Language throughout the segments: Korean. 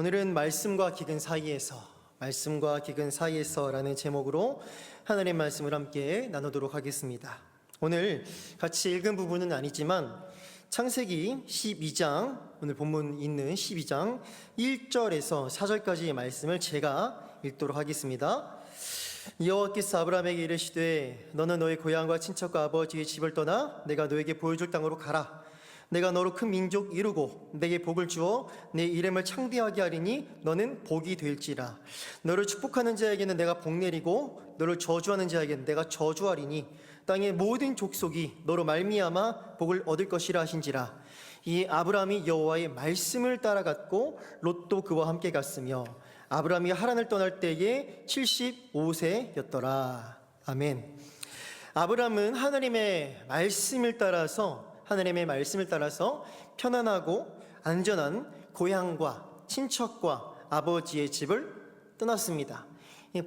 오늘은 말씀과 기근 사이에서라는 제목으로 하나님의 말씀을 함께 나누도록 하겠습니다. 오늘 같이 읽은 부분은 아니지만 창세기 12장, 오늘 본문 있는 12장 1절에서 4절까지의 말씀을 제가 읽도록 하겠습니다. 여호와께서 아브라함에게 이르시되 너는 너의 고향과 친척과 아버지의 집을 떠나 내가 너에게 보여줄 땅으로 가라. 내가 너로 큰 민족 이루고 내게 복을 주어 내 이름을 창대하게 하리니 너는 복이 될지라. 너를 축복하는 자에게는 내가 복 내리고 너를 저주하는 자에게는 내가 저주하리니 땅의 모든 족속이 너로 말미암아 복을 얻을 것이라 하신지라. 이 아브라함이 여호와의 말씀을 따라갔고 롯도 그와 함께 갔으며 아브라함이 하란을 떠날 때에 75세였더라. 아멘. 아브라함은 하나님의 말씀을 따라서 편안하고 안전한 고향과 친척과 아버지의 집을 떠났습니다.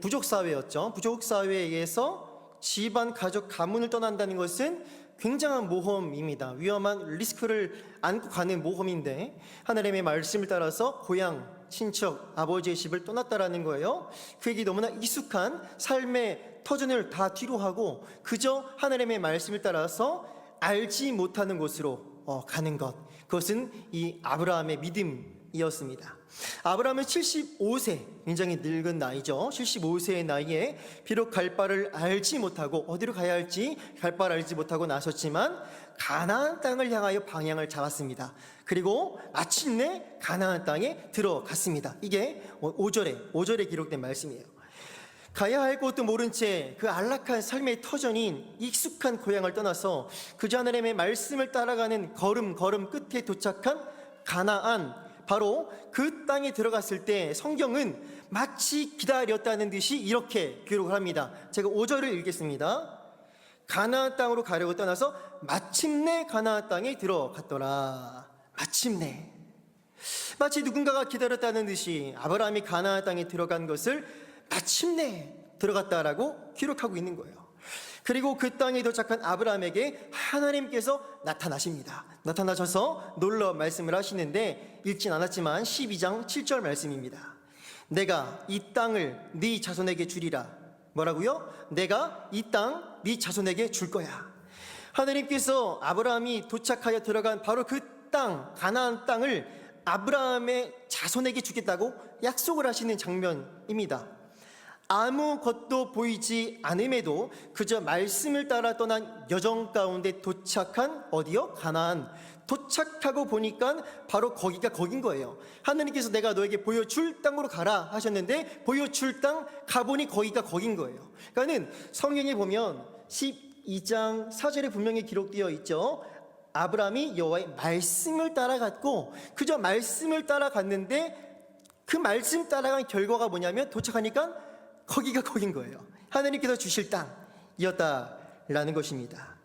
부족사회였죠. 부족사회에서 집안, 가족, 가문을 떠난다는 것은 굉장한 모험입니다. 위험한 리스크를 안고 가는 모험인데 하나님의 말씀을 따라서 고향, 친척, 아버지의 집을 떠났다라는 거예요. 그에게 너무나 익숙한 삶의 터전을 다 뒤로 하고 그저 하나님의 말씀을 따라서 알지 못하는 곳으로 가는 것, 그것은 이 아브라함의 믿음이었습니다. 아브라함은 75세, 굉장히 늙은 나이죠. 75세의 나이에 비록 갈 바를 알지 못하고 어디로 가야 할지 갈 바를 알지 못하고 나섰지만 가나안 땅을 향하여 방향을 잡았습니다. 그리고 마침내 가나안 땅에 들어갔습니다. 이게 5절에 기록된 말씀이에요. 가야 할 곳도 모른 채 그 안락한 삶의 터전인 익숙한 고향을 떠나서 그저 하나님의 말씀을 따라가는 걸음 끝에 도착한 가나안, 바로 그 땅에 들어갔을 때 성경은 마치 기다렸다는 듯이 이렇게 기록을 합니다. 제가 5절을 읽겠습니다. 가나안 땅으로 가려고 떠나서 마침내 가나안 땅에 들어갔더라. 마침내, 마치 누군가가 기다렸다는 듯이 아브라함이 가나안 땅에 들어간 것을 마침내 들어갔다라고 기록하고 있는 거예요. 그리고 그 땅에 도착한 아브라함에게 하나님께서 나타나십니다. 나타나셔서 놀라운 말씀을 하시는데 읽진 않았지만 12장 7절 말씀입니다. 내가 이 땅을 네 자손에게 주리라. 뭐라고요? 내가 이 땅 네 자손에게 줄 거야. 하나님께서 아브라함이 도착하여 들어간 바로 그 땅, 가나안 땅을 아브라함의 자손에게 주겠다고 약속을 하시는 장면입니다. 아무것도 보이지 않음에도 그저 말씀을 따라 떠난 여정 가운데 도착한 어디요? 가나안. 도착하고 보니까 바로 거기가 거긴 거예요. 하나님께서 내가 너에게 보여줄 땅으로 가라 하셨는데 보여줄 땅 가보니 거기가 거긴 거예요. 그러니까는 성경에 보면 12장 4절에 분명히 기록되어 있죠. 아브라함이 여호와의 말씀을 따라갔고 그저 말씀을 따라갔는데 그 말씀 따라간 결과가 뭐냐면 도착하니까 거기가 거긴 거예요. 하나님께서 주실 땅이었다라는 것입니다.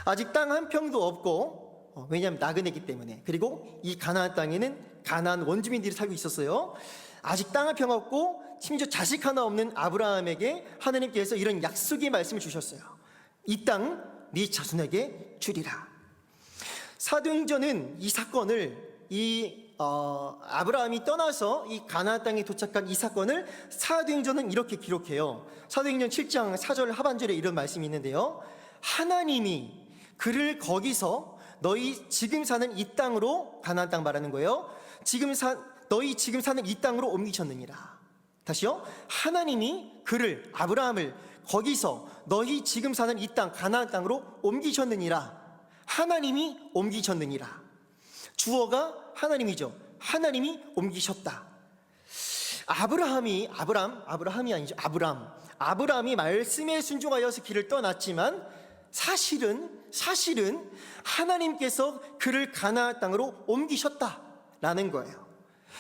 아직 땅 한 평도 없고 왜냐하면 나그네이기 때문에, 그리고 이 가나안 땅에는 가나안 원주민들이 살고 있었어요. 아직 땅 한 평 없고 심지어 자식 하나 없는 아브라함에게 하나님께서 이런 약속의 말씀을 주셨어요. 이 땅 네 자손에게 주리라. 사도행전은 이 사건을 아브라함이 떠나서 이 가나안 땅에 도착한 이 사건을 사도행전은 이렇게 기록해요. 사도행전 7장 4절 하반절에 이런 말씀이 있는데요. 하나님이 그를 거기서 너희 지금 사는 이 땅으로, 가나안 땅 말하는 거예요. 너희 지금 사는 이 땅으로 옮기셨느니라. 다시요. 하나님이 그를, 아브라함을 거기서 너희 지금 사는 이 땅, 가나안 땅으로 옮기셨느니라. 하나님이 옮기셨느니라. 주어가 하나님이죠. 하나님이 옮기셨다. 아브라함이 말씀에 순종하여서 길을 떠났지만 사실은 하나님께서 그를 가나안 땅으로 옮기셨다라는 거예요.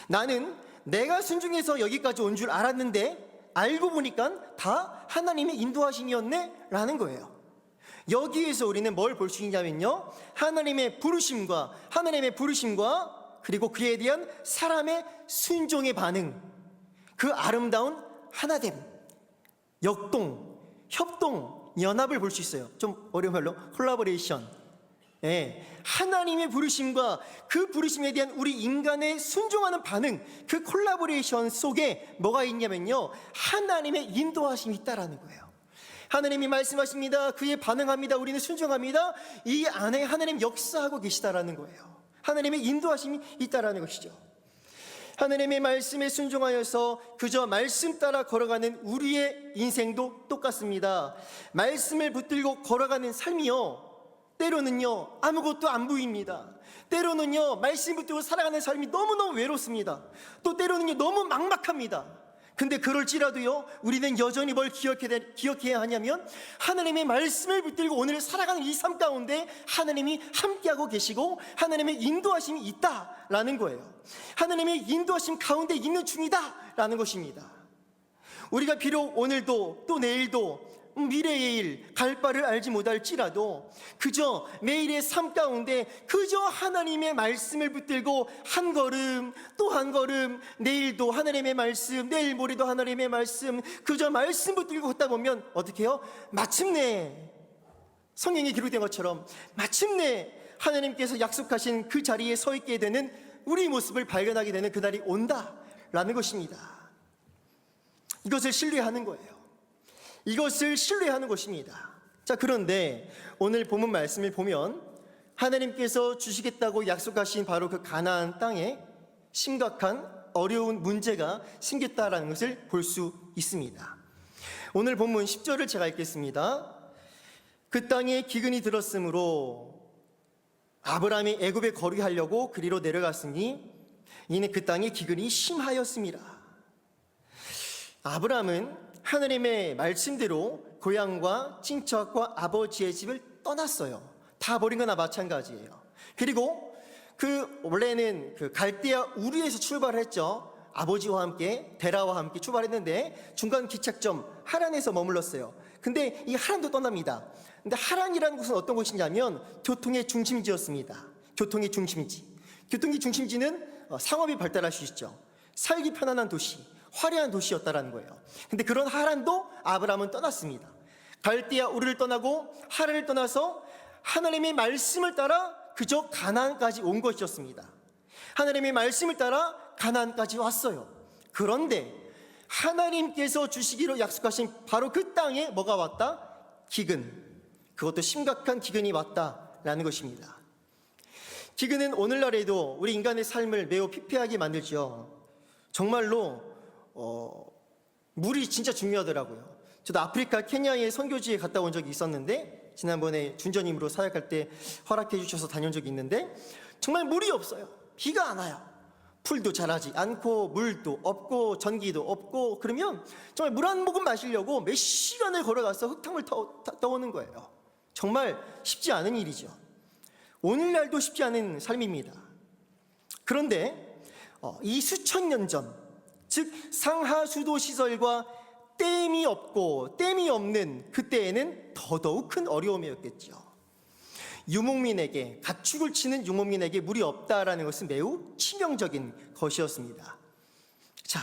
나는 내가 순종해서 여기까지 온 줄 알았는데 알고 보니까 다 하나님의 인도하심이었네 라는 거예요. 여기에서 우리는 뭘 볼 수 있냐면요, 하나님의 부르심과 그리고 그에 대한 사람의 순종의 반응, 그 아름다운 하나됨, 역동, 협동, 연합을 볼 수 있어요. 좀 어려운 말로 콜라보레이션, 하나님의 부르심과 그 부르심에 대한 우리 인간의 순종하는 반응, 그 콜라보레이션 속에 뭐가 있냐면요, 하나님의 인도하심이 있다라는 거예요. 하나님이 말씀하십니다. 그에 반응합니다. 우리는 순종합니다. 이 안에 하나님 역사하고 계시다라는 거예요. 하나님의 인도하심이 있다라는 것이죠. 하나님의 말씀에 순종하여서 그저 말씀 따라 걸어가는 우리의 인생도 똑같습니다. 말씀을 붙들고 걸어가는 삶이요, 때로는요 아무것도 안 보입니다. 때로는요 말씀 붙들고 살아가는 삶이 너무너무 외롭습니다. 또 때로는요 너무 막막합니다. 근데 그럴지라도요 우리는 여전히 뭘 기억해야 하냐면, 하나님의 말씀을 붙들고 오늘 살아가는 이 삶 가운데 하나님이 함께하고 계시고 하나님의 인도하심이 있다라는 거예요. 하나님의 인도하심 가운데 있는 중이다라는 것입니다. 우리가 비록 오늘도 또 내일도 미래의 일, 갈 바를 알지 못할지라도 그저 매일의 삶 가운데 그저 하나님의 말씀을 붙들고 한 걸음 또 한 걸음, 내일도 하나님의 말씀, 내일 모레도 하나님의 말씀, 그저 말씀 붙들고 걷다 보면 어떻게 해요? 마침내 성경에 기록된 것처럼 마침내 하나님께서 약속하신 그 자리에 서 있게 되는 우리 모습을 발견하게 되는 그날이 온다라는 것입니다. 이것을 신뢰하는 거예요. 이것을 신뢰하는 것입니다. 자, 그런데 오늘 본문 말씀을 보면 하나님께서 주시겠다고 약속하신 바로 그 가나안 땅에 심각한 어려운 문제가 생겼다라는 것을 볼 수 있습니다. 오늘 본문 10절을 제가 읽겠습니다. 그 땅에 기근이 들었으므로 아브라함이 애굽에 거류하려고 그리로 내려갔으니 이는 그 땅에 기근이 심하였습니다. 아브라함은 하나님의 말씀대로 고향과 친척과 아버지의 집을 떠났어요. 다 버린 거나 마찬가지예요. 그리고 원래는 그 갈대아 우르에서 출발했죠. 아버지와 함께 데라와 함께 출발했는데 중간 기착점 하란에서 머물렀어요. 근데 이 하란도 떠납니다. 근데 하란이라는 곳은 어떤 곳이냐면 교통의 중심지였습니다. 교통의 중심지. 교통의 중심지는 상업이 발달할 수 있죠. 살기 편안한 도시, 화려한 도시였다라는 거예요. 근데 그런 하란도 아브라함은 떠났습니다. 갈대아 우르를 떠나고 하란을 떠나서 하나님의 말씀을 따라 그저 가나안까지 온 것이었습니다. 하나님의 말씀을 따라 가나안까지 왔어요. 그런데 하나님께서 주시기로 약속하신 바로 그 땅에 뭐가 왔다? 기근. 그것도 심각한 기근이 왔다라는 것입니다. 기근은 오늘날에도 우리 인간의 삶을 매우 피폐하게 만들죠. 정말로 물이 진짜 중요하더라고요. 저도 아프리카 케냐의 선교지에 갔다 온 적이 있었는데, 지난번에 준전임으로 사역할 때 허락해 주셔서 다녀온 적이 있는데 정말 물이 없어요. 비가 안 와요. 풀도 자라지 않고 물도 없고 전기도 없고, 그러면 정말 물 한 모금 마시려고 몇 시간을 걸어가서 흙탕물 떠오는 거예요. 정말 쉽지 않은 일이죠. 오늘날도 쉽지 않은 삶입니다. 그런데 이 수천 년 전, 즉 상하수도 시설과 댐이 없고 댐이 없는 그때에는 더더욱 큰 어려움이었겠죠. 유목민에게, 가축을 치는 유목민에게 물이 없다라는 것은 매우 치명적인 것이었습니다. 자,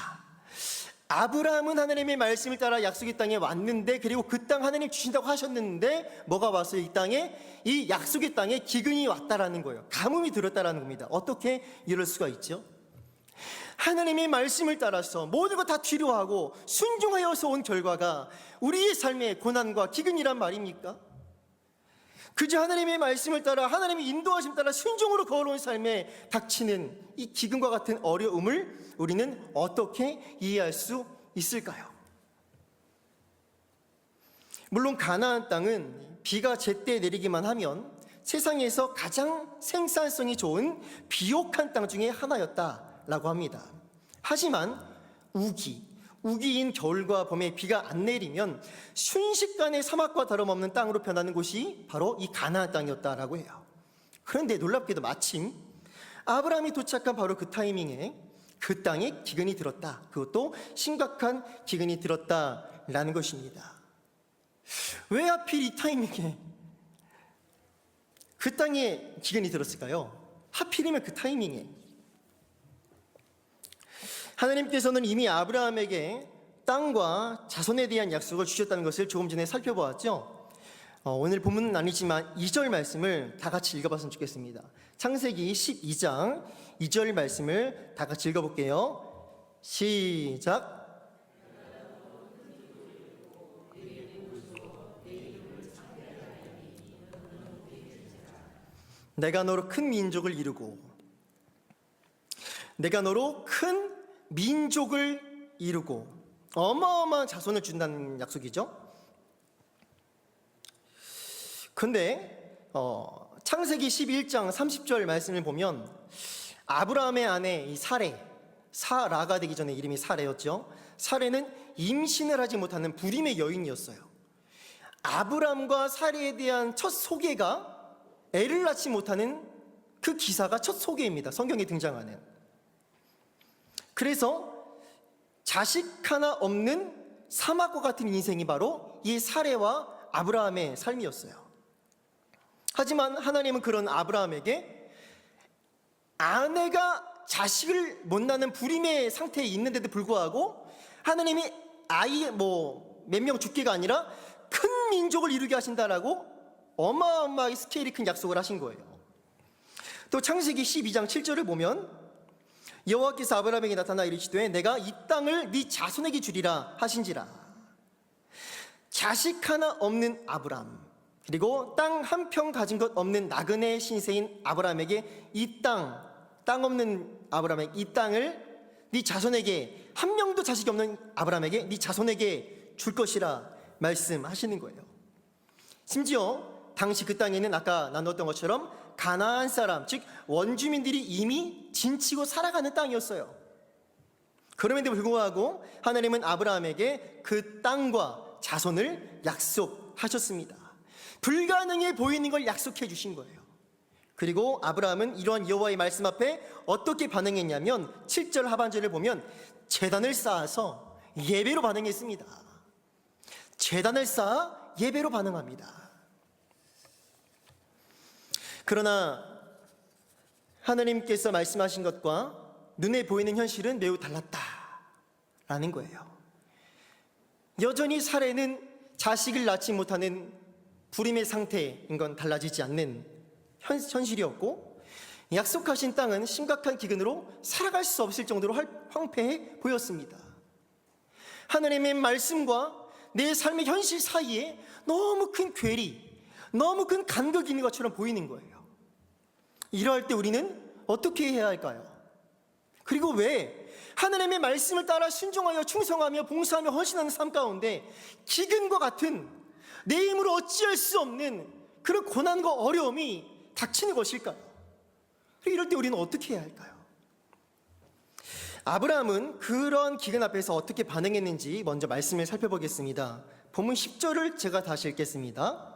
아브라함은 하나님의 말씀을 따라 약속의 땅에 왔는데, 그리고 그 땅 하나님 주신다고 하셨는데 뭐가 왔어요? 이 땅에, 이 약속의 땅에 기근이 왔다라는 거예요. 가뭄이 들었다라는 겁니다. 어떻게 이럴 수가 있죠? 하나님의 말씀을 따라서 모든 것 다 뒤로하고 순종하여서 온 결과가 우리의 삶의 고난과 기근이란 말입니까? 그저 하나님의 말씀을 따라 하나님의 인도하심 따라 순종으로 걸어온 삶에 닥치는 이 기근과 같은 어려움을 우리는 어떻게 이해할 수 있을까요? 물론 가나안 땅은 비가 제때 내리기만 하면 세상에서 가장 생산성이 좋은 비옥한 땅 중에 하나였다라고 합니다. 하지만 우기인 겨울과 봄에 비가 안 내리면 순식간에 사막과 다름없는 땅으로 변하는 곳이 바로 이 가나안 땅이었다라고 해요. 그런데 놀랍게도 마침 아브라함이 도착한 바로 그 타이밍에 그 땅에 기근이 들었다. 그것도 심각한 기근이 들었다라는 것입니다. 왜 하필 이 타이밍에 그 땅에 기근이 들었을까요? 하필이면 그 타이밍에. 하나님께서는 이미 아브라함에게 땅과 자손에 대한 약속을 주셨다는 것을 조금 전에 살펴보았죠. 오늘 본문은 아니지만 2절 말씀을 다 같이 읽어봤으면 좋겠습니다. 창세기 12장 2절 말씀을 다 같이 읽어볼게요. 시작. 내가 너로 큰 민족을 이루고, 내가 너로 큰 민족을 이루고, 어마어마한 자손을 준다는 약속이죠. 근데 창세기 11장 30절 말씀을 보면 아브라함의 아내 이 사라가 되기 전에 이름이 사레였죠. 사레는 임신을 하지 못하는 불임의 여인이었어요. 아브라함과 사레에 대한 첫 소개가 애를 낳지 못하는 그 기사가 첫 소개입니다. 성경에 등장하는. 그래서 자식 하나 없는 사막과 같은 인생이 바로 이 사레와 아브라함의 삶이었어요. 하지만 하나님은 그런 아브라함에게 아내가 자식을 못 낳는 불임의 상태에 있는데도 불구하고 하나님이 아이 몇 명 죽기가 아니라 큰 민족을 이루게 하신다라고 어마어마하게 스케일이 큰 약속을 하신 거예요. 또 창세기 12장 7절을 보면 여호와께서 아브라함에게 나타나 이르시되 내가 이 땅을 네 자손에게 주리라 하신지라. 자식 하나 없는 아브라함, 그리고 땅 한 평 가진 것 없는 나그네 신세인 아브라함에게 이 땅 없는 아브라함에게 이 땅을 네 자손에게, 한 명도 자식이 없는 아브라함에게 네 자손에게 줄 것이라 말씀하시는 거예요. 심지어 당시 그 땅에는 아까 나눴던 것처럼 가나안 사람, 즉 원주민들이 이미 진치고 살아가는 땅이었어요. 그럼에도 불구하고 하나님은 아브라함에게 그 땅과 자손을 약속하셨습니다. 불가능해 보이는 걸 약속해 주신 거예요. 그리고 아브라함은 이러한 여호와의 말씀 앞에 어떻게 반응했냐면 7절 하반절을 보면 제단을 쌓아서 예배로 반응했습니다. 제단을 쌓아 예배로 반응합니다. 그러나 하나님께서 말씀하신 것과 눈에 보이는 현실은 매우 달랐다라는 거예요. 여전히 사레는 자식을 낳지 못하는 불임의 상태인 건 달라지지 않는 현실이었고, 약속하신 땅은 심각한 기근으로 살아갈 수 없을 정도로 황폐해 보였습니다. 하나님의 말씀과 내 삶의 현실 사이에 너무 큰 괴리, 너무 큰 간극이 있는 것처럼 보이는 거예요. 이러할 때 우리는 어떻게 해야 할까요? 그리고 왜 하나님의 말씀을 따라 순종하여 충성하며 봉사하며 헌신하는 삶 가운데 기근과 같은 내 힘으로 어찌할 수 없는 그런 고난과 어려움이 닥치는 것일까요? 이럴 때 우리는 어떻게 해야 할까요? 아브라함은 그런 기근 앞에서 어떻게 반응했는지 먼저 말씀을 살펴보겠습니다. 본문 10절을 제가 다시 읽겠습니다.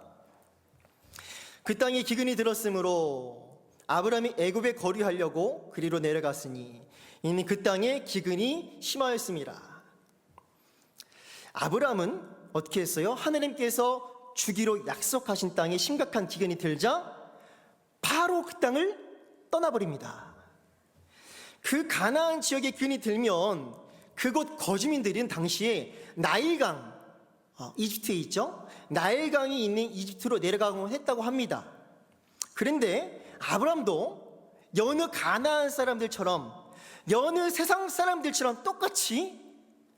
그 땅에 기근이 들었으므로 아브라함이 애굽에 거류하려고 그리로 내려갔으니 이미 그 땅에 기근이 심하였습니다. 아브라함은 어떻게 했어요? 하나님께서 주기로 약속하신 땅에 심각한 기근이 들자 바로 그 땅을 떠나버립니다. 그 가나안 지역에 기근이 들면 그곳 거주민들은 당시에 나일강, 이집트에 있죠? 나일강이 있는 이집트로 내려가곤 했다고 합니다. 그런데 아브라함도 여느 가나안 사람들처럼, 여느 세상 사람들처럼 똑같이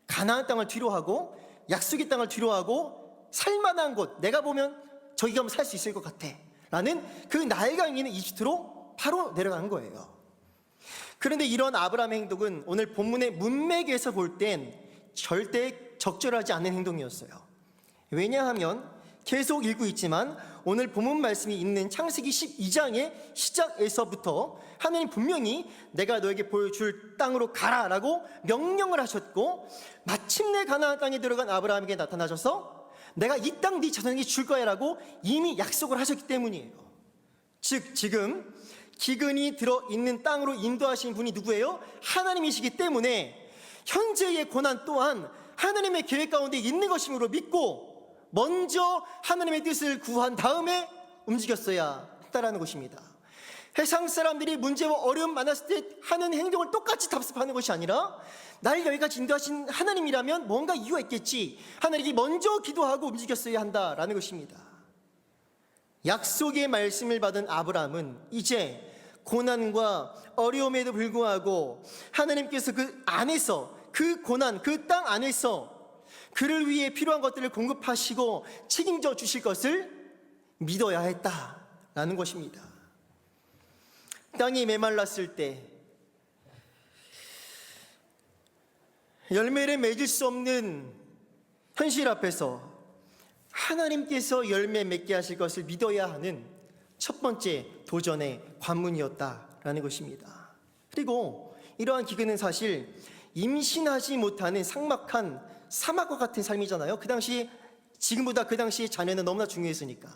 가나안 땅을 뒤로하고 약속의 땅을 뒤로하고 살만한 곳, 내가 보면 저기 가면 살 수 있을 것 같아 라는 그 나일강이 있는 이집트로 바로 내려간 거예요. 그런데 이런 아브라함의 행동은 오늘 본문의 문맥에서 볼 땐 절대 적절하지 않는 행동이었어요. 왜냐하면 계속 읽고 있지만 오늘 본문 말씀이 있는 창세기 12장의 시작에서부터 하나님 분명히 내가 너에게 보여줄 땅으로 가라라고 명령을 하셨고, 마침내 가나안 땅에 들어간 아브라함에게 나타나셔서 내가 이 땅 네 자손에게 줄 거야 라고 이미 약속을 하셨기 때문이에요. 즉 지금 기근이 들어있는 땅으로 인도하신 분이 누구예요? 하나님이시기 때문에 현재의 고난 또한 하나님의 계획 가운데 있는 것임으로 믿고 먼저 하나님의 뜻을 구한 다음에 움직였어야 했다라는 것입니다. 세상 사람들이 문제와 어려움 많았을 때 하는 행동을 똑같이 답습하는 것이 아니라 나를 여기까지 인도하신 하나님이라면 뭔가 이유가 있겠지, 하나님께 먼저 기도하고 움직였어야 한다라는 것입니다. 약속의 말씀을 받은 아브라함은 이제 고난과 어려움에도 불구하고 하나님께서 그 안에서, 그 고난, 그 땅 안에서 그를 위해 필요한 것들을 공급하시고 책임져 주실 것을 믿어야 했다라는 것입니다. 땅이 메말랐을 때 열매를 맺을 수 없는 현실 앞에서 하나님께서 열매 맺게 하실 것을 믿어야 하는 첫 번째 도전의 관문이었다라는 것입니다. 그리고 이러한 기근은 사실 임신하지 못하는 삭막한 사막과 같은 삶이잖아요. 그 당시, 지금보다 그 당시 자녀는 너무나 중요했으니까.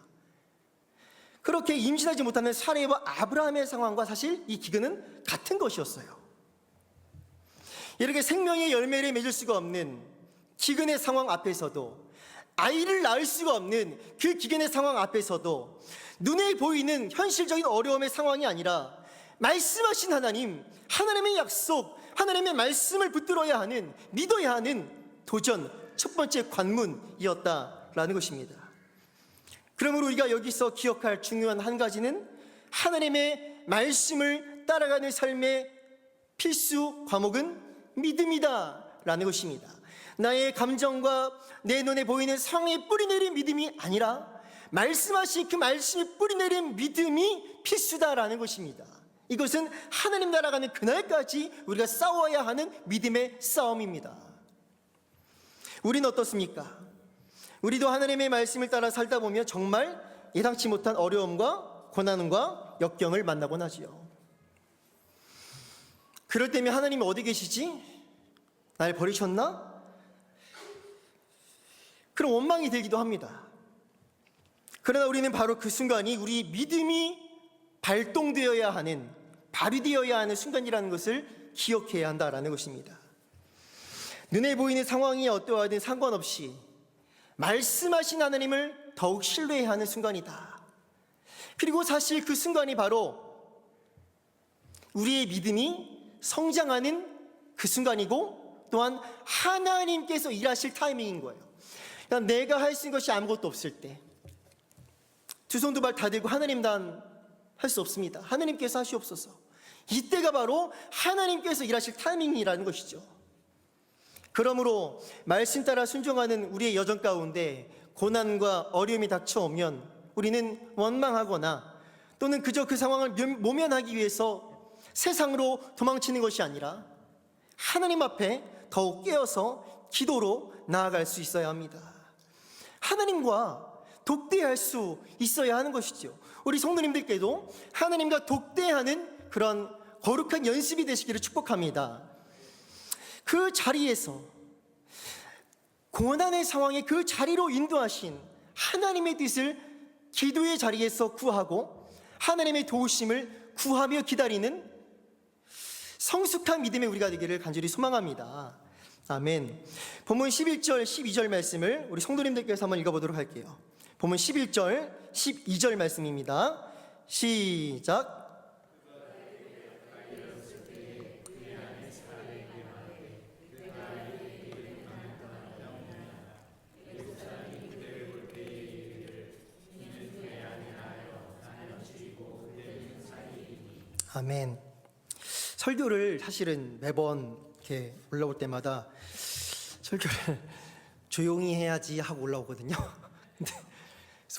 그렇게 임신하지 못하는 사레와 아브라함의 상황과 사실 이 기근은 같은 것이었어요. 이렇게 생명의 열매를 맺을 수가 없는 기근의 상황 앞에서도, 아이를 낳을 수가 없는 그 기근의 상황 앞에서도 눈에 보이는 현실적인 어려움의 상황이 아니라 말씀하신 하나님, 하나님의 약속, 하나님의 말씀을 붙들어야 하는, 믿어야 하는 도전, 첫 번째 관문이었다라는 것입니다. 그러므로 우리가 여기서 기억할 중요한 한 가지는 하나님의 말씀을 따라가는 삶의 필수 과목은 믿음이다라는 것입니다. 나의 감정과 내 눈에 보이는 상황에 뿌리내린 믿음이 아니라 말씀하신 그 말씀이 뿌리내린 믿음이 필수다라는 것입니다. 이것은 하나님 나라 가는 그날까지 우리가 싸워야 하는 믿음의 싸움입니다. 우리는 어떻습니까? 우리도 하나님의 말씀을 따라 살다 보면 정말 예상치 못한 어려움과 고난과 역경을 만나곤 하지요. 그럴 때면 하나님이 어디 계시지? 날 버리셨나? 그런 원망이 들기도 합니다. 그러나 우리는 바로 그 순간이 우리 믿음이 발동되어야 하는, 발휘되어야 하는 순간이라는 것을 기억해야 한다라는 것입니다. 눈에 보이는 상황이 어떠하든 상관없이 말씀하신 하나님을 더욱 신뢰해야 하는 순간이다. 그리고 사실 그 순간이 바로 우리의 믿음이 성장하는 그 순간이고, 또한 하나님께서 일하실 타이밍인 거예요. 그러니까 내가 할 수 있는 것이 아무것도 없을 때 두 손 두 발 다 들고 하나님 단 할 수 없습니다. 하나님께서 하시옵소서. 이때가 바로 하나님께서 일하실 타이밍이라는 것이죠. 그러므로 말씀 따라 순종하는 우리의 여정 가운데 고난과 어려움이 닥쳐오면 우리는 원망하거나 또는 그저 그 상황을 모면하기 위해서 세상으로 도망치는 것이 아니라 하나님 앞에 더욱 깨어서 기도로 나아갈 수 있어야 합니다. 하나님과 독대할 수 있어야 하는 것이죠. 우리 성도님들께도 하나님과 독대하는 그런 거룩한 연습이 되시기를 축복합니다. 그 자리에서, 고난의 상황에 그 자리로 인도하신 하나님의 뜻을 기도의 자리에서 구하고 하나님의 도우심을 구하며 기다리는 성숙한 믿음의 우리가 되기를 간절히 소망합니다. 아멘. 본문 11절, 12절 말씀을 우리 성도님들께서 한번 읽어보도록 할게요. 본문 11절, 12절 말씀입니다. 시작. 아멘. 설교를 사실은 매번 이렇게 올라올 때마다 설교를 조용히 해야지 하고 올라오거든요. 근데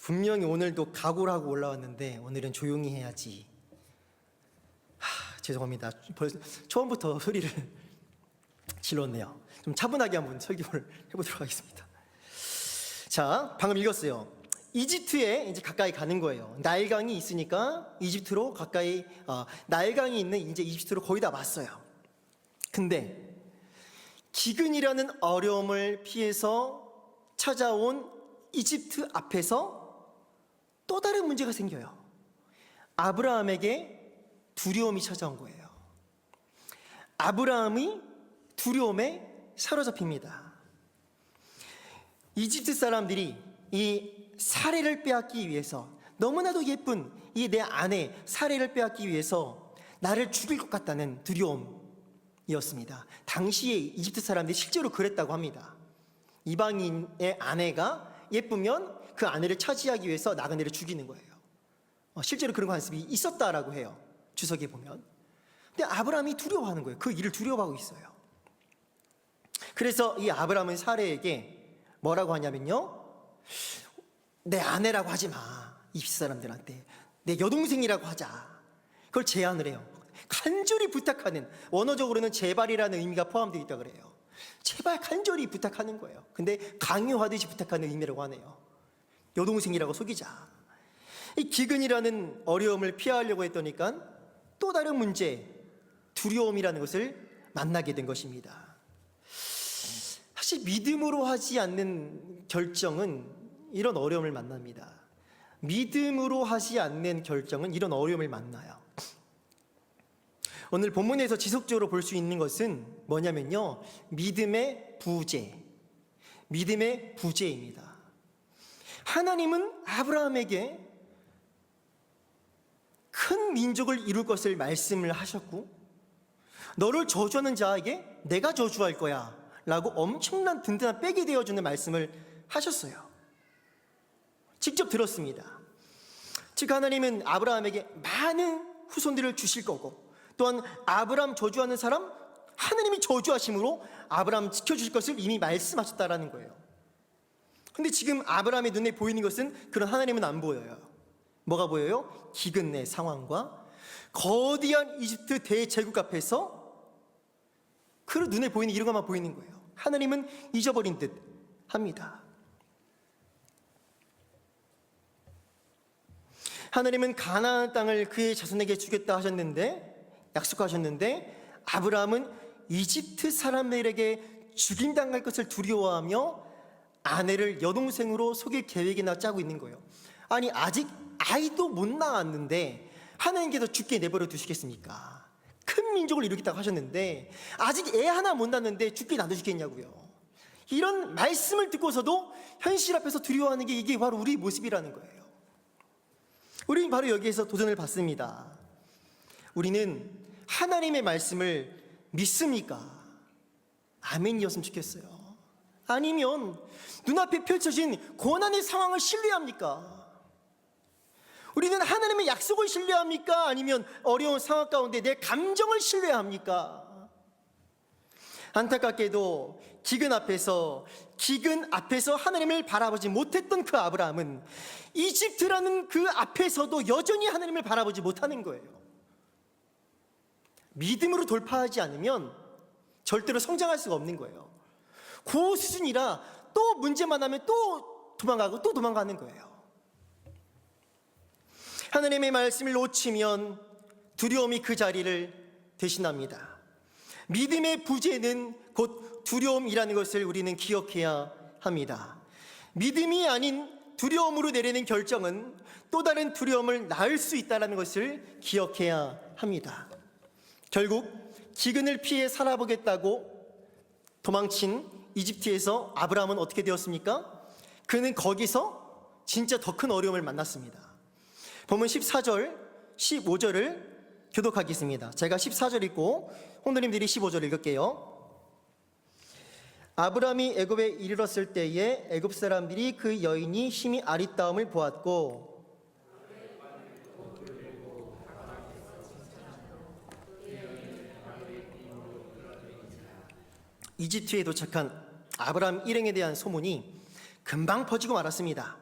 분명히 오늘도 각오를 하고 올라왔는데 오늘은 조용히 해야지. 죄송합니다. 벌써 처음부터 소리를 질렀네요. 좀 차분하게 한번 설교를 해보도록 하겠습니다. 자, 방금 읽었어요. 이집트에 이제 가까이 가는 거예요. 나일강이 있으니까 이집트로 가까이, 나일강이 있는 이제 이집트로 거의 다 왔어요. 근데 기근이라는 어려움을 피해서 찾아온 이집트 앞에서 또 다른 문제가 생겨요. 아브라함에게 두려움이 찾아온 거예요. 아브라함이 두려움에 사로잡힙니다. 이집트 사람들이 이 사례를 빼앗기 위해서, 너무나도 예쁜 이 내 아내 사례를 빼앗기 위해서 나를 죽일 것 같다는 두려움이었습니다. 당시에 이집트 사람들이 실제로 그랬다고 합니다. 이방인의 아내가 예쁘면 그 아내를 차지하기 위해서 나그네를 죽이는 거예요. 실제로 그런 관습이 있었다라고 해요. 주석에 보면. 근데 아브라함이 두려워하는 거예요. 그 일을 두려워하고 있어요. 그래서 이 아브라함은 사례에게 뭐라고 하냐면요, 내 아내라고 하지 마. 이집트 사람들한테 내 여동생이라고 하자. 그걸 제안을 해요. 간절히 부탁하는, 원어적으로는 제발이라는 의미가 포함되어 있다고 그래요. 제발 간절히 부탁하는 거예요. 근데 강요하듯이 부탁하는 의미라고 하네요. 여동생이라고 속이자. 이 기근이라는 어려움을 피하려고 했더니까 또 다른 문제, 두려움이라는 것을 만나게 된 것입니다. 사실 믿음으로 하지 않는 결정은 이런 어려움을 만납니다. 믿음으로 하지 않는 결정은 이런 어려움을 만나요. 오늘 본문에서 지속적으로 볼 수 있는 것은 뭐냐면요, 믿음의 부재입니다. 하나님은 아브라함에게 큰 민족을 이룰 것을 말씀을 하셨고, 너를 저주하는 자에게 내가 저주할 거야 라고 엄청난 든든한 백이 되어주는 말씀을 하셨어요. 직접 들었습니다. 즉 하나님은 아브라함에게 많은 후손들을 주실 거고, 또한 아브라함 저주하는 사람 하나님이 저주하심으로 아브라함 지켜주실 것을 이미 말씀하셨다라는 거예요. 근데 지금 아브라함의 눈에 보이는 것은 그런 하나님은 안 보여요. 뭐가 보여요? 기근의 상황과 거대한 이집트 대제국 앞에서 그 눈에 보이는 이런 것만 보이는 거예요. 하나님은 잊어버린 듯 합니다. 하나님은 가나안 땅을 그의 자손에게 주겠다 하셨는데, 약속하셨는데, 아브라함은 이집트 사람들에게 죽임당할 것을 두려워하며 아내를 여동생으로 속일 계획이나 짜고 있는 거예요. 아니, 아직 아이도 못 낳았는데 하나님께서 죽게 내버려 두시겠습니까? 큰 민족을 이루겠다고 하셨는데 아직 애 하나 못 낳았는데 죽게 놔두시겠냐고요. 이런 말씀을 듣고서도 현실 앞에서 두려워하는 게 이게 바로 우리 모습이라는 거예요. 우리는 바로 여기에서 도전을 받습니다. 우리는 하나님의 말씀을 믿습니까? 아멘이었으면 좋겠어요. 아니면 눈앞에 펼쳐진 고난의 상황을 신뢰합니까? 우리는 하나님의 약속을 신뢰합니까? 아니면 어려운 상황 가운데 내 감정을 신뢰합니까? 안타깝게도 기근 앞에서 하나님을 바라보지 못했던 그 아브라함은 이집트라는 그 앞에서도 여전히 하나님을 바라보지 못하는 거예요. 믿음으로 돌파하지 않으면 절대로 성장할 수가 없는 거예요. 그 수준이라 또 문제만 하면 또 도망가고 또 도망가는 거예요. 하나님의 말씀을 놓치면 두려움이 그 자리를 대신합니다. 믿음의 부재는 곧 두려움이라는 것을 우리는 기억해야 합니다. 믿음이 아닌 두려움으로 내리는 결정은 또 다른 두려움을 낳을 수 있다는 것을 기억해야 합니다. 결국 기근을 피해 살아보겠다고 도망친 이집트에서 아브라함은 어떻게 되었습니까? 그는 거기서 진짜 더 큰 어려움을 만났습니다. 본문 14절, 15절을 교독하겠습니다. 제가 14절 읽고 홍도님들이 15절 읽을게요. 아브라함이 애굽에 이르렀을 때에 애굽 사람들이 그 여인이 심히 아리따움을 보았고 이집트에 도착한 아브라함 일행에 대한 소문이 금방 퍼지고 말았습니다.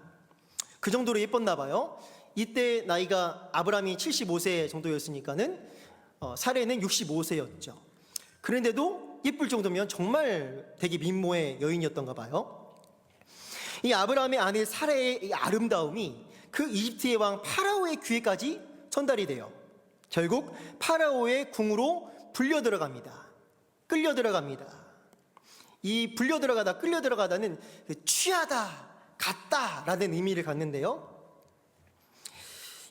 그 정도로 예뻤나 봐요. 이때 나이가 아브라함이 75세 정도였으니까는 사례는 65세였죠. 그런데도 예쁠 정도면 정말 되게 민모의 여인이었던가 봐요. 이 아브라함의 아내 사례의 이 아름다움이 그 이집트의 왕 파라오의 귀에까지 전달이 돼요. 결국 파라오의 궁으로 끌려 들어갑니다. 이 끌려 들어가다는 취하다, 갔다라는 의미를 갖는데요.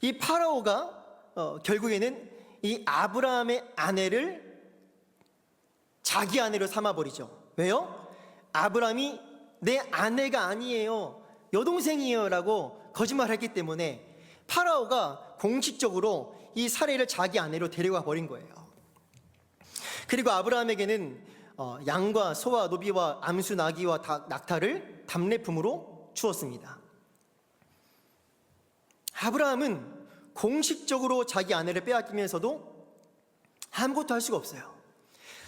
이 파라오가 결국에는 이 아브라함의 아내를 자기 아내로 삼아버리죠. 왜요? 아브라함이 내 아내가 아니에요, 여동생이에요 라고 거짓말했기 때문에 파라오가 공식적으로 이 사례를 자기 아내로 데려가 버린 거예요. 그리고 아브라함에게는 양과 소와 노비와 암수 나귀와 낙타를 답례품으로 주었습니다. 아브라함은 공식적으로 자기 아내를 빼앗기면서도 아무것도 할 수가 없어요.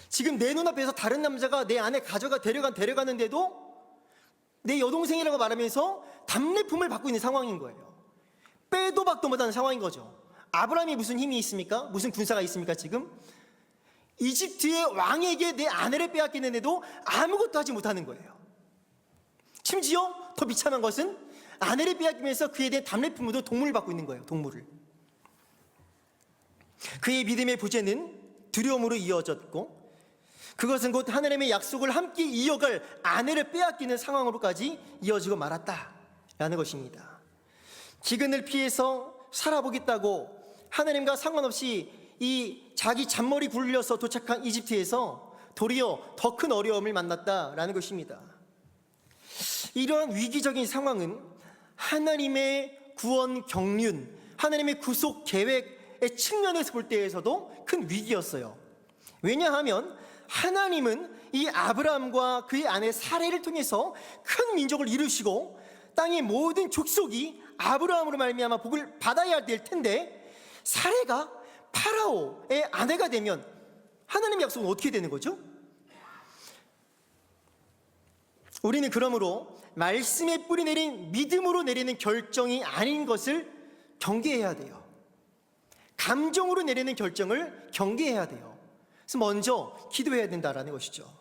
지금 내 눈앞에서 다른 남자가 내 아내 데려가는데도 내 여동생이라고 말하면서 답례품을 받고 있는 상황인 거예요. 빼도 박도 못하는 상황인 거죠. 아브라함이 무슨 힘이 있습니까? 무슨 군사가 있습니까? 지금 이집트의 왕에게 내 아내를 빼앗기는데도 아무것도 하지 못하는 거예요. 심지어 더 비참한 것은 아내를 빼앗기면서 그에 대한 답례품으로 동물을 받고 있는 거예요. 동물을. 그의 믿음의 부재는 두려움으로 이어졌고, 그것은 곧 하나님의 약속을 함께 이어갈 아내를 빼앗기는 상황으로까지 이어지고 말았다라는 것입니다. 기근을 피해서 살아보겠다고 하나님과 상관없이 이 자기 잔머리 굴려서 도착한 이집트에서 도리어 더 큰 어려움을 만났다라는 것입니다. 이러한 위기적인 상황은 하나님의 구원 경륜, 하나님의 구속 계획의 측면에서 볼 때에서도 큰 위기였어요. 왜냐하면 하나님은 이 아브라함과 그의 아내 사레를 통해서 큰 민족을 이루시고 땅의 모든 족속이 아브라함으로 말미암아 복을 받아야 될 텐데, 사레가 파라오의 아내가 되면 하나님의 약속은 어떻게 되는 거죠? 우리는 그러므로 말씀에 뿌리 내린 믿음으로 내리는 결정이 아닌 것을 경계해야 돼요. 감정으로 내리는 결정을 경계해야 돼요. 그래서 먼저 기도해야 된다라는 것이죠.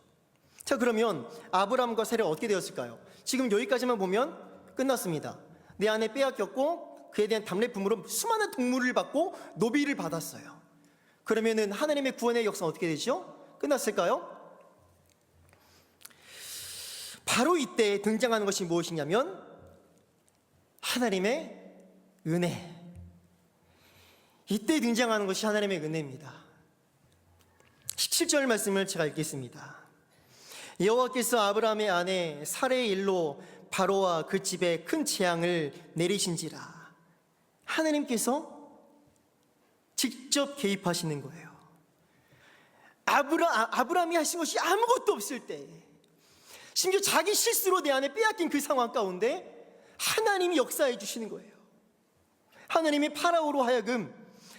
자, 그러면 아브라함과 사레가 어떻게 되었을까요? 지금 여기까지만 보면 끝났습니다. 내 아내 빼앗겼고 그에 대한 답례품으로 수많은 동물을 받고 노비를 받았어요. 그러면은 하나님의 구원의 역사는 어떻게 되죠? 끝났을까요? 바로 이때 등장하는 것이 무엇이냐면 하나님의 은혜. 이때 등장하는 것이 하나님의 은혜입니다. 17절 말씀을 제가 읽겠습니다. 여호와께서 아브라함의 아내 사레의 일로 바로와 그 집에 큰 재앙을 내리신지라. 하나님께서 직접 개입하시는 거예요. 아브라함이 하신 것이 아무것도 없을 때, 심지어 자기 실수로 내 안에 빼앗긴 그 상황 가운데 하나님이 역사해 주시는 거예요. 하나님이 파라오로 하여금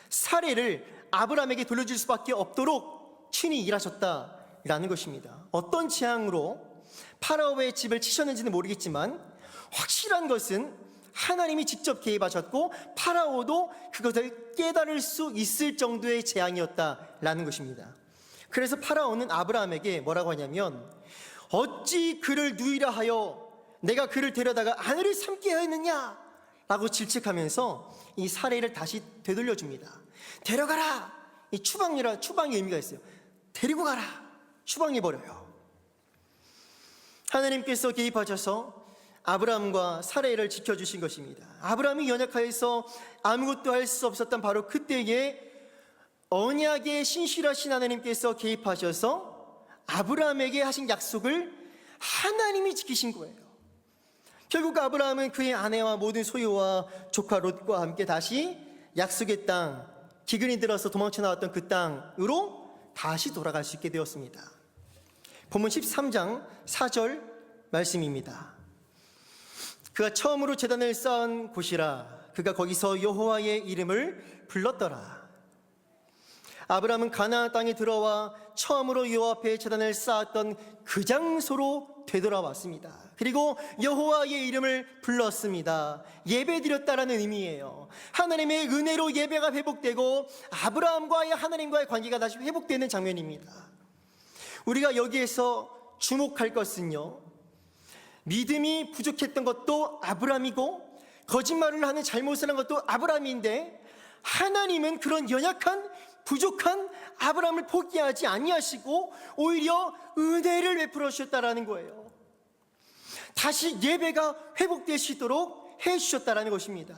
사레를 아브라함에게 돌려줄 수밖에 없도록 친히 일하셨다라는 것입니다. 어떤 재앙으로 파라오의 집을 치셨는지는 모르겠지만 확실한 것은 하나님이 직접 개입하셨고 파라오도 그것을 깨달을 수 있을 정도의 재앙이었다라는 것입니다. 그래서 파라오는 아브라함에게 뭐라고 하냐면, 어찌 그를 누이라 하여 내가 그를 데려다가 아내를 삼게 하였느냐 라고 질책하면서 이 사레를 다시 되돌려줍니다. 데려가라. 이 추방의 의미가 있어요. 데리고 가라. 추방해버려요. 하나님께서 개입하셔서 아브라함과 사레를 지켜주신 것입니다. 아브라함이 연약하여서 아무것도 할 수 없었던 바로 그때에 언약의 신실하신 하나님께서 개입하셔서 아브라함에게 하신 약속을 하나님이 지키신 거예요. 결국 아브라함은 그의 아내와 모든 소유와 조카 롯과 함께 다시 약속의 땅, 기근이 들어서 도망쳐 나왔던 그 땅으로 다시 돌아갈 수 있게 되었습니다. 본문 13장 4절 말씀입니다. 그가 처음으로 제단을 쌓은 곳이라. 그가 거기서 여호와의 이름을 불렀더라. 아브라함은 가나안 땅에 들어와 처음으로 여호와 앞에 제단을 쌓았던 그 장소로 되돌아왔습니다. 그리고 여호와의 이름을 불렀습니다. 예배드렸다라는 의미예요. 하나님의 은혜로 예배가 회복되고 아브라함과의 하나님과의 관계가 다시 회복되는 장면입니다. 우리가 여기에서 주목할 것은요, 믿음이 부족했던 것도 아브라함이고 거짓말을 하는 잘못을 한 것도 아브라함인데, 하나님은 그런 연약한 부족한 아브라함을 포기하지 아니하시고 오히려 은혜를 베풀어 주셨다라는 거예요. 다시 예배가 회복되시도록 해주셨다라는 것입니다.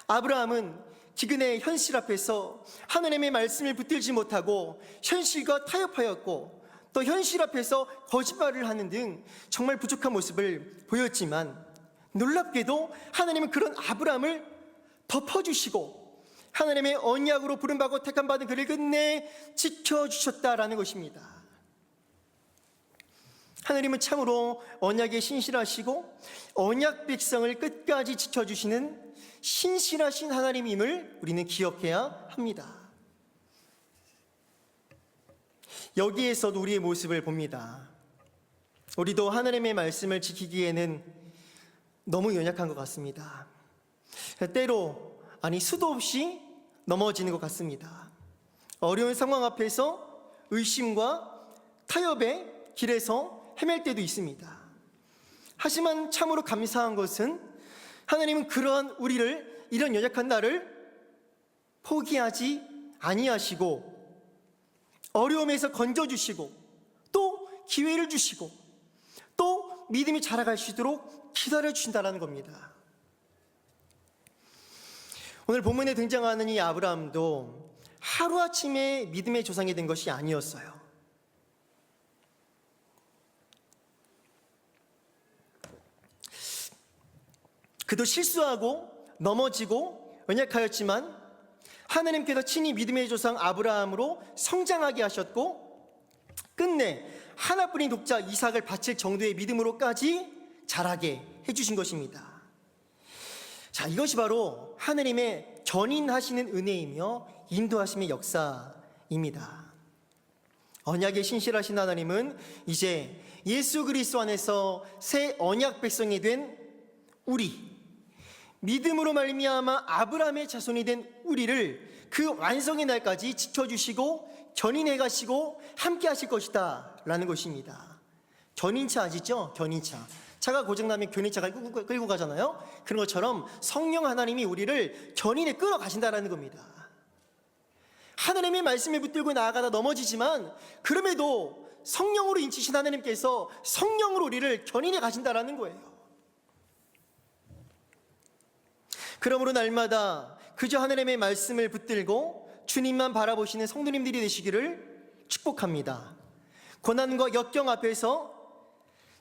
아브라함은 기근의 현실 앞에서 하나님의 말씀을 붙들지 못하고 현실과 타협하였고, 또 현실 앞에서 거짓말을 하는 등 정말 부족한 모습을 보였지만, 놀랍게도 하나님은 그런 아브라함을 덮어주시고 하나님의 언약으로 부름받고 택함받은 그를 끝내 지켜주셨다라는 것입니다. 하나님은 참으로 언약에 신실하시고 언약 백성을 끝까지 지켜주시는 신실하신 하나님임을 우리는 기억해야 합니다. 여기에서도 우리의 모습을 봅니다. 우리도 하나님의 말씀을 지키기에는 너무 연약한 것 같습니다. 때로 수도 없이 넘어지는 것 같습니다. 어려운 상황 앞에서 의심과 타협의 길에서 헤맬 때도 있습니다. 하지만 참으로 감사한 것은 하나님은 그러한 우리를, 이런 연약한 나를 포기하지 아니하시고 어려움에서 건져주시고 또 기회를 주시고 또 믿음이 자라갈 수 있도록 기다려주신다는 겁니다. 오늘 본문에 등장하는 이 아브라함도 하루아침에 믿음의 조상이 된 것이 아니었어요. 그도 실수하고 넘어지고 연약하였지만 하나님께서 친히 믿음의 조상 아브라함으로 성장하게 하셨고 끝내 하나뿐인 독자 이삭을 바칠 정도의 믿음으로까지 자라게 해주신 것입니다. 자, 이것이 바로 하나님의 견인하시는 은혜이며 인도하심의 역사입니다. 언약에 신실하신 하나님은 이제 예수 그리스도 안에서 새 언약 백성이 된 우리, 믿음으로 말미암아 아브라함의 자손이 된 우리를 그 완성의 날까지 지켜주시고 견인해 가시고 함께 하실 것이다 라는 것입니다. 견인차 아시죠? 견인차. 차가 고장나면 견인차가 끌고 가잖아요. 그런 것처럼 성령 하나님이 우리를 견인해 끌어가신다라는 겁니다. 하나님의 말씀에 붙들고 나아가다 넘어지지만 그럼에도 성령으로 인치신 하나님께서 성령으로 우리를 견인해 가신다라는 거예요. 그러므로 날마다 그저 하나님의 말씀을 붙들고 주님만 바라보시는 성도님들이 되시기를 축복합니다. 고난과 역경 앞에서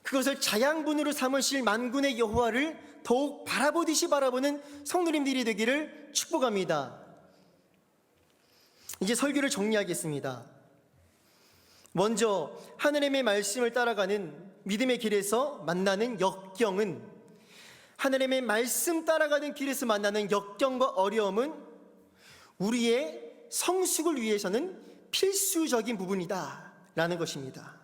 그것을 자양분으로 삼으실 만군의 여호와를 더욱 바라보듯이 바라보는 성도님들이 되기를 축복합니다. 이제 설교를 정리하겠습니다. 먼저 하나님의 말씀을 따라가는 믿음의 길에서 만나는 역경은, 하나님의 말씀 따라가는 길에서 만나는 역경과 어려움은 우리의 성숙을 위해서는 필수적인 부분이다 라는 것입니다.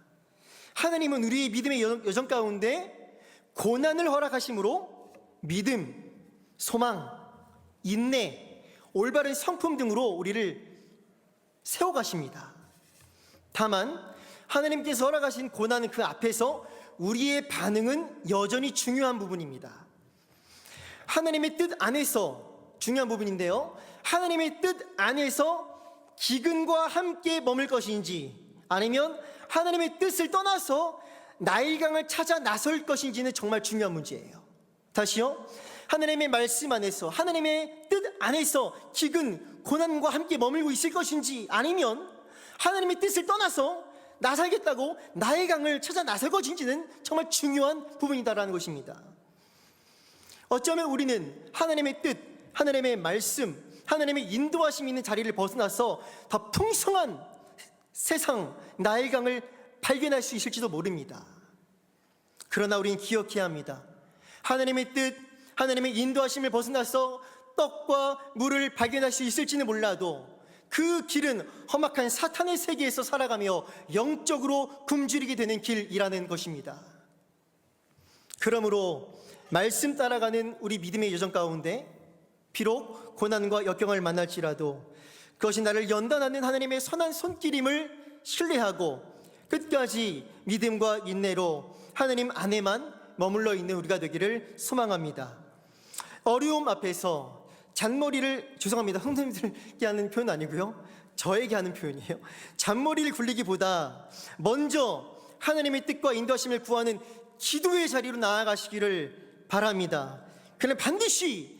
하나님은 우리의 믿음의 여정 가운데 고난을 허락하심으로 믿음, 소망, 인내, 올바른 성품 등으로 우리를 세워가십니다. 다만 하나님께서 허락하신 고난은 그 앞에서 우리의 반응은 여전히 중요한 부분입니다. 하나님의 뜻 안에서 중요한 부분인데요, 하나님의 뜻 안에서 기근과 함께 머물 것인지 아니면 하나님의 뜻을 떠나서 나일강을 찾아 나설 것인지는 정말 중요한 문제예요. 다시요, 하나님의 말씀 안에서, 하나님의 뜻 안에서 기근, 고난과 함께 머물고 있을 것인지 아니면 하나님의 뜻을 떠나서 나 살겠다고 나일강을 찾아 나설 것인지는 정말 중요한 부분이다라는 것입니다. 어쩌면 우리는 하나님의 뜻, 하나님의 말씀, 하나님의 인도하심이 있는 자리를 벗어나서 더 풍성한 세상, 나일강을 발견할 수 있을지도 모릅니다. 그러나 우리는 기억해야 합니다. 하나님의 뜻, 하나님의 인도하심을 벗어나서 떡과 물을 발견할 수 있을지는 몰라도 그 길은 험악한 사탄의 세계에서 살아가며 영적으로 굶주리게 되는 길이라는 것입니다. 그러므로 말씀 따라가는 우리 믿음의 여정 가운데 비록 고난과 역경을 만날지라도 그것이 나를 연단하는 하나님의 선한 손길임을 신뢰하고 끝까지 믿음과 인내로 하나님 안에만 머물러 있는 우리가 되기를 소망합니다. 어려움 앞에서 잔머리를, 죄송합니다, 성도님들께 하는 표현 아니고요, 저에게 하는 표현이에요. 잔머리를 굴리기보다 먼저 하나님의 뜻과 인도하심을 구하는 기도의 자리로 나아가시기를 바랍니다. 그러나 반드시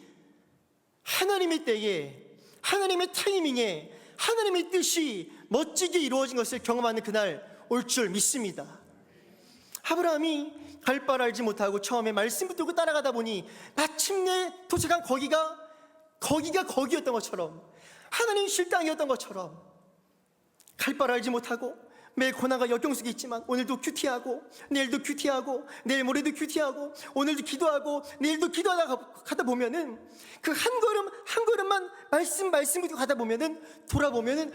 하나님의 때에, 하나님의 타이밍에 하나님의 뜻이 멋지게 이루어진 것을 경험하는 그날 올 줄 믿습니다. 아브라함이 갈 바를 알지 못하고 처음에 말씀 붙들고 따라가다 보니 마침내 도착한 거기가 거기였던 것처럼, 하나님 실당이었던 것처럼 갈 바를 알지 못하고 매일 고난과 역경 속에 있지만 오늘도 큐티하고 내일도 큐티하고 내일 모레도 큐티하고 오늘도 기도하고 내일도 기도하다 보면은 그 한 걸음 한 걸음만 말씀 가다 보면은 돌아보면은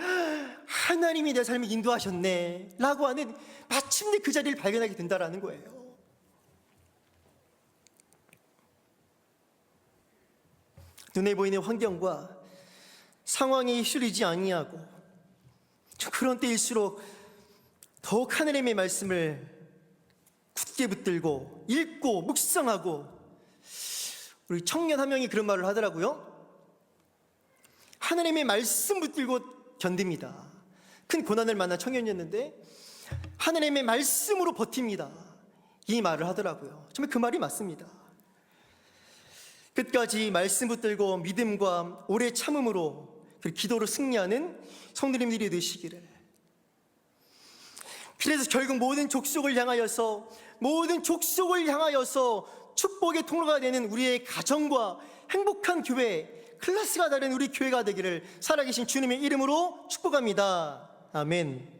하나님이 내 삶을 인도하셨네 라고 하는 마침내 그 자리를 발견하게 된다라는 거예요. 눈에 보이는 환경과 상황이 휩쓸리지 아니하고 그런 때일수록 더욱 하나님의 말씀을 굳게 붙들고 읽고 묵상하고, 우리 청년 한 명이 그런 말을 하더라고요. 하나님의 말씀 붙들고 견딥니다. 큰 고난을 만난 청년이었는데 하나님의 말씀으로 버팁니다. 이 말을 하더라고요. 정말 그 말이 맞습니다. 끝까지 말씀 붙들고 믿음과 오래 참음으로 그 기도로 승리하는 성도님들이 되시기를. 그래서 결국 모든 족속을 향하여서 축복의 통로가 되는 우리의 가정과 행복한 교회, 클래스가 다른 우리 교회가 되기를 살아계신 주님의 이름으로 축복합니다. 아멘.